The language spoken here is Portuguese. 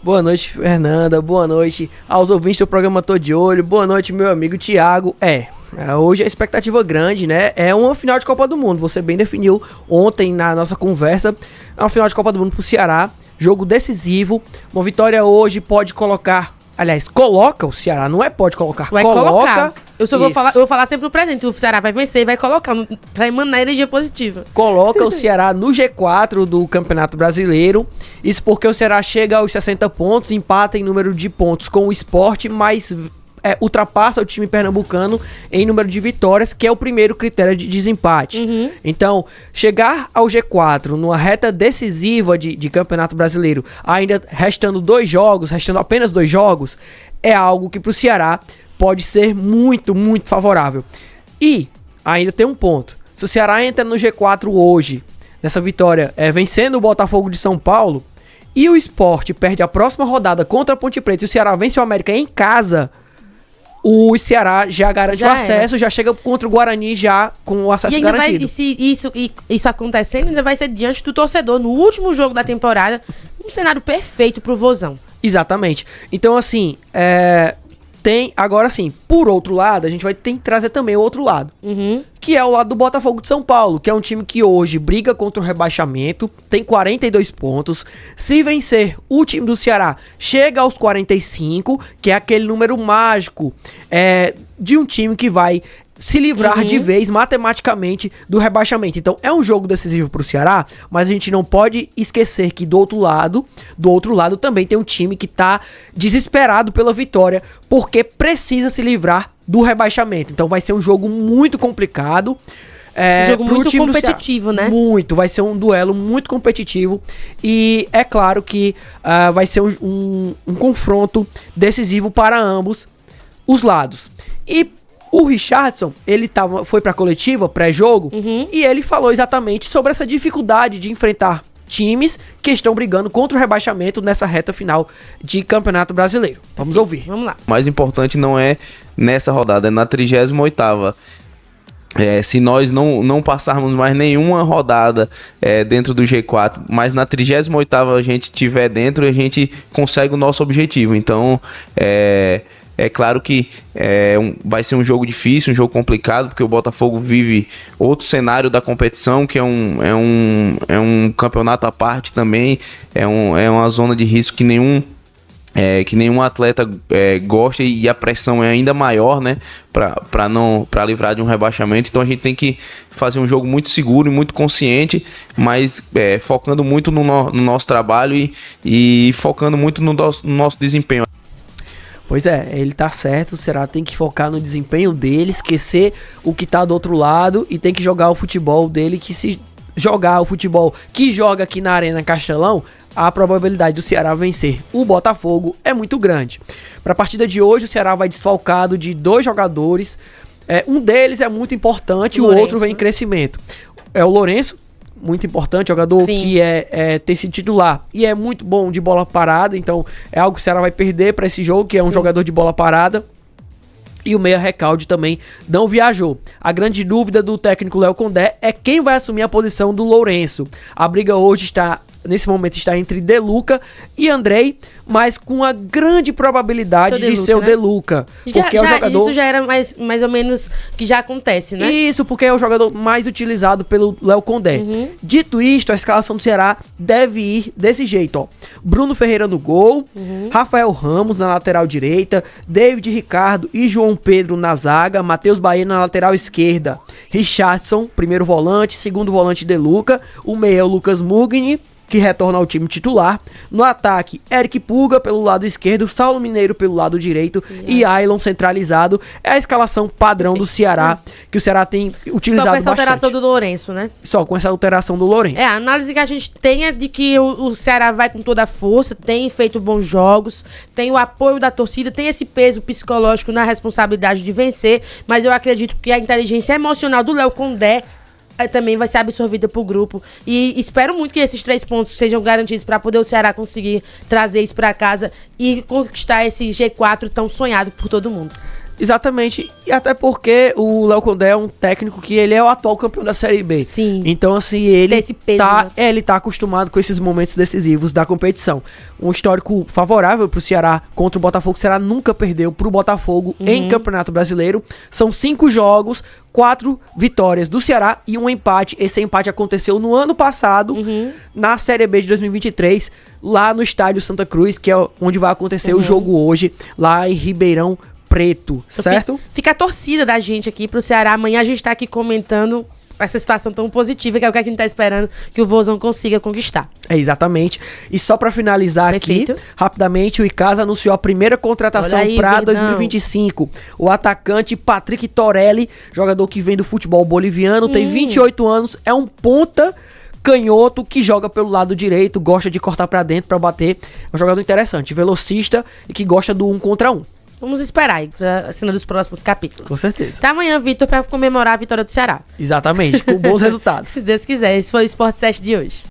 Boa noite, Fernanda. Boa noite aos ouvintes do programa Tô de Olho. Boa noite, meu amigo Thiago. Hoje a expectativa grande, né? É uma final de Copa do Mundo. Você bem definiu ontem na nossa conversa. É uma final de Copa do Mundo pro Ceará. Jogo decisivo. Uma vitória hoje pode colocar... Aliás, coloca o Ceará, não é pode colocar. Vai colocar. Eu vou falar sempre no presente. O Ceará vai vencer e vai colocar pra emanar energia positiva. Coloca o Ceará no G4 do Campeonato Brasileiro. Isso porque o Ceará chega aos 60 pontos, empata em número de pontos com o Sport, mas ultrapassa o time pernambucano em número de vitórias, que é o primeiro critério de desempate. Então, chegar ao G4 numa reta decisiva de Campeonato Brasileiro, ainda restando apenas 2 jogos, é algo que pro Ceará pode ser muito, muito favorável. E ainda tem um ponto. Se o Ceará entra no G4 hoje, nessa vitória, vencendo o Botafogo de São Paulo, e o Sport perde a próxima rodada contra a Ponte Preta e o Ceará vence o América em casa, o Ceará já garante o acesso, já chega contra o Guarani já com o acesso garantido. E se isso acontecendo, ainda vai ser diante do torcedor no último jogo da temporada, um cenário perfeito pro Vozão. Exatamente. Então, assim, agora sim, por outro lado, a gente vai ter que trazer também o outro lado, que é o lado do Botafogo de São Paulo, que é um time que hoje briga contra o rebaixamento, tem 42 pontos. Se vencer, o time do Ceará chega aos 45, que é aquele número mágico de um time que vai se livrar de vez matematicamente do rebaixamento. Então é um jogo decisivo pro Ceará, mas a gente não pode esquecer que do outro lado também tem um time que tá desesperado pela vitória, porque precisa se livrar do rebaixamento. Então vai ser um jogo muito complicado. Um jogo muito competitivo, né? Muito, vai ser um duelo muito competitivo. E é claro que vai ser um confronto decisivo para ambos os lados. E o Richardson, ele foi pra coletiva, pré-jogo, e ele falou exatamente sobre essa dificuldade de enfrentar times que estão brigando contra o rebaixamento nessa reta final de Campeonato Brasileiro. Vamos ouvir. Vamos lá. O mais importante não é nessa rodada, é na 38ª. Se nós não passarmos mais nenhuma rodada dentro do G4, mas na 38ª a gente estiver dentro, a gente consegue o nosso objetivo. Então, é claro que vai ser um jogo difícil, um jogo complicado, porque o Botafogo vive outro cenário da competição, que é um campeonato à parte também, é uma zona de risco que nenhum atleta gosta, e a pressão é ainda maior, né, para livrar de um rebaixamento. Então a gente tem que fazer um jogo muito seguro e muito consciente, mas focando muito no nosso trabalho e focando muito no nosso desempenho. Pois ele tá certo, o Ceará tem que focar no desempenho dele, esquecer o que tá do outro lado e tem que jogar o futebol dele, que se jogar o futebol que joga aqui na Arena Castelão, a probabilidade do Ceará vencer o Botafogo é muito grande. Para a partida de hoje, o Ceará vai desfalcado de 2 jogadores, um deles é muito importante, o outro vem em crescimento. É o Lourenço, muito importante, jogador que tem sido titular e é muito bom de bola parada, então é algo que o Ceará vai perder para esse jogo, que é um jogador de bola parada. E o meia Recalde também não viajou. A grande dúvida do técnico Léo Condé é quem vai assumir a posição do Lourenço. A briga hoje nesse momento está entre De Luca e Andrei, mas com a grande probabilidade de ser o De Luca. Porque é o jogador... Isso já era mais ou menos que já acontece, né? Isso, porque é o jogador mais utilizado pelo Léo Condé. Dito isto, a escalação do Ceará deve ir desse jeito, ó. Bruno Ferreira no gol, Rafael Ramos na lateral direita, David Ricardo e João Pedro na zaga, Matheus Bahia na lateral esquerda, Richardson, primeiro volante, segundo volante De Luca, o meia é o Lucas Mugni, que retorna ao time titular. No ataque, Eric Puga pelo lado esquerdo, Saulo Mineiro pelo lado direito e Ailon centralizado. É a escalação padrão do Ceará, que o Ceará tem utilizado bastante. Só com essa alteração do Lourenço, né? Só com essa alteração do Lourenço. A análise que a gente tem é de que o Ceará vai com toda a força, tem feito bons jogos, tem o apoio da torcida, tem esse peso psicológico na responsabilidade de vencer, mas eu acredito que a inteligência emocional do Léo Condé também vai ser absorvida pro grupo. E espero muito que esses 3 pontos sejam garantidos para poder o Ceará conseguir trazer isso para casa e conquistar esse G4 tão sonhado por todo mundo. Exatamente. E até porque o Léo Condé é um técnico que ele é o atual campeão da Série B. Sim. Então, assim, ele Tem esse peso, né? ele tá acostumado com esses momentos decisivos da competição. Um histórico favorável pro Ceará contra o Botafogo. O Ceará nunca perdeu pro Botafogo em Campeonato Brasileiro. São 5 jogos, 4 vitórias do Ceará e um empate. Esse empate aconteceu no ano passado, na Série B de 2023, lá no Estádio Santa Cruz, que é onde vai acontecer o jogo hoje, lá em Ribeirão Preto, Então, certo? Fica a torcida da gente aqui pro Ceará. Amanhã a gente tá aqui comentando essa situação tão positiva, que é o que a gente tá esperando que o Vozão consiga conquistar. É, exatamente. E só pra finalizar Perfeito. aqui, rapidamente, o Icasa anunciou a primeira contratação Olha aí, pra Verdão. 2025. O atacante Patrick Torelli, jogador que vem do futebol boliviano, tem 28 anos, é um ponta canhoto que joga pelo lado direito, gosta de cortar pra dentro pra bater. É um jogador interessante, velocista e que gosta do 1 contra 1. Vamos esperar aí pra cena dos próximos capítulos. Com certeza. Até amanhã, Vitor, pra comemorar a vitória do Ceará. Exatamente, com bons resultados. Se Deus quiser. Esse foi o Sport 7 de hoje.